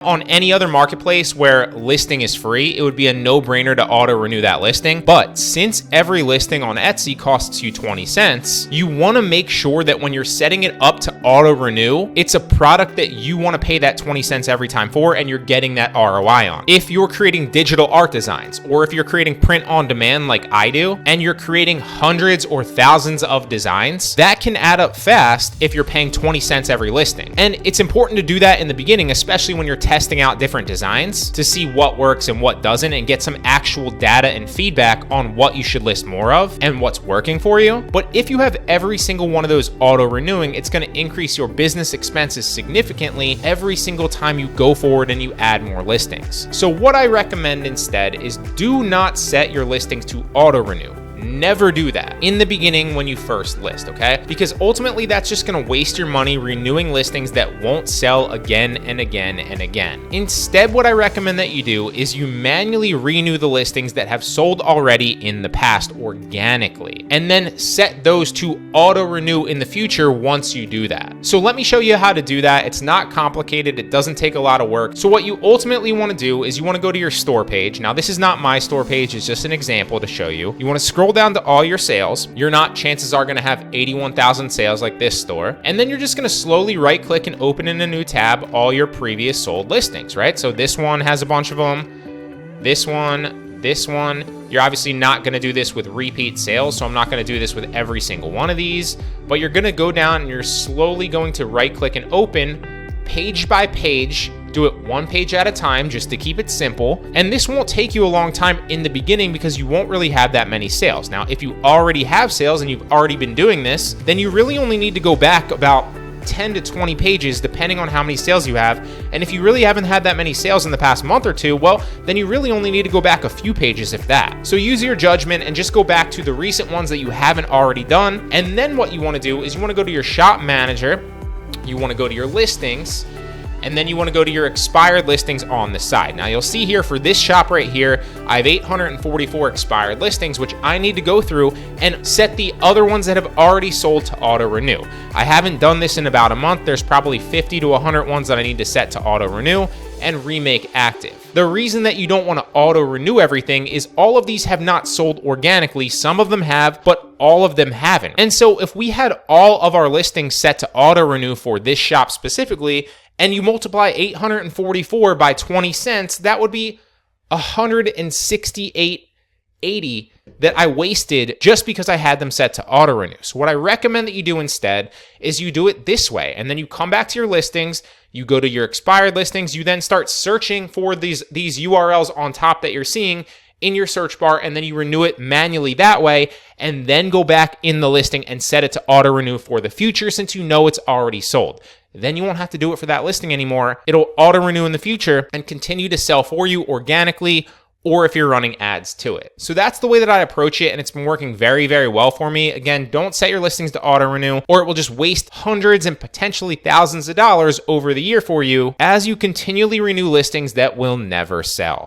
On any other marketplace where listing is free, it would be a no-brainer to auto-renew that listing. But since every listing on Etsy costs you 20 cents, you want to make sure that when you're setting it up to auto-renew, it's a product that you want to pay that 20 cents every time for, and you're getting that ROI on. If you're creating digital art designs, or if you're creating print on demand like I do, and you're creating hundreds or thousands of designs, that can add up fast if you're paying 20 cents every listing. And it's important to do that in the beginning, especially when you're testing out different designs to see what works and what doesn't, and get some actual data and feedback on what you should list more of and what's working for you. But if you have every single one of those auto-renewing, it's going to increase your business expenses significantly every single time you go forward and you add more listings. So what I recommend instead is do not set your listings to auto-renew. Never do that in the beginning when you first list, okay? Because ultimately that's just gonna waste your money renewing listings that won't sell again and again and again. Instead, what I recommend that you do is you manually renew the listings that have sold already in the past organically, and then set those to auto-renew in the future once you do that. So let me show you how to do that. It's not complicated. It doesn't take a lot of work. So what you ultimately wanna do is you wanna go to your store page. Now, this is not my store page. It's just an example to show you. You wanna scroll down to all your sales. Chances are gonna have 81,000 sales like this store. And then you're just gonna slowly right click and open in a new tab all your previous sold listings, right? So this one has a bunch of them. This one. You're obviously not gonna do this with repeat sales, so I'm not gonna do this with every single one of these, but you're gonna go down and you're slowly going to right click and open page by page. Do it one page at a time just to keep it simple. And this won't take you a long time in the beginning because you won't really have that many sales. Now, if you already have sales and you've already been doing this, then you really only need to go back about 10 to 20 pages depending on how many sales you have. And if you really haven't had that many sales in the past month or two, well, then you really only need to go back a few pages, if that. So use your judgment and just go back to the recent ones that you haven't already done. And then what you want to do is you want to go to your shop manager, you want to go to your listings, and then you want to go to your expired listings on the side. Now you'll see here for this shop right here, I have 844 expired listings, which I need to go through and set the other ones that have already sold to auto renew. I haven't done this in about a month. There's probably 50 to 100 ones that I need to set to auto renew and remake active. The reason that you don't want to auto renew everything is all of these have not sold organically. Some of them have, but all of them haven't. And so if we had all of our listings set to auto renew for this shop specifically, and you multiply 844 by 20 cents, that would be 168.80 that I wasted just because I had them set to auto renew. So what I recommend that you do instead is you do it this way, and then you come back to your listings, you go to your expired listings, you then start searching for these URLs on top that you're seeing in your search bar, and then you renew it manually that way, and then go back in the listing and set it to auto renew for the future since you know it's already sold. Then you won't have to do it for that listing anymore. It'll auto renew in the future and continue to sell for you organically, or if you're running ads to it. So that's the way that I approach it, and it's been working very, very well for me. Again, don't set your listings to auto renew, or it will just waste hundreds and potentially thousands of dollars over the year for you as you continually renew listings that will never sell.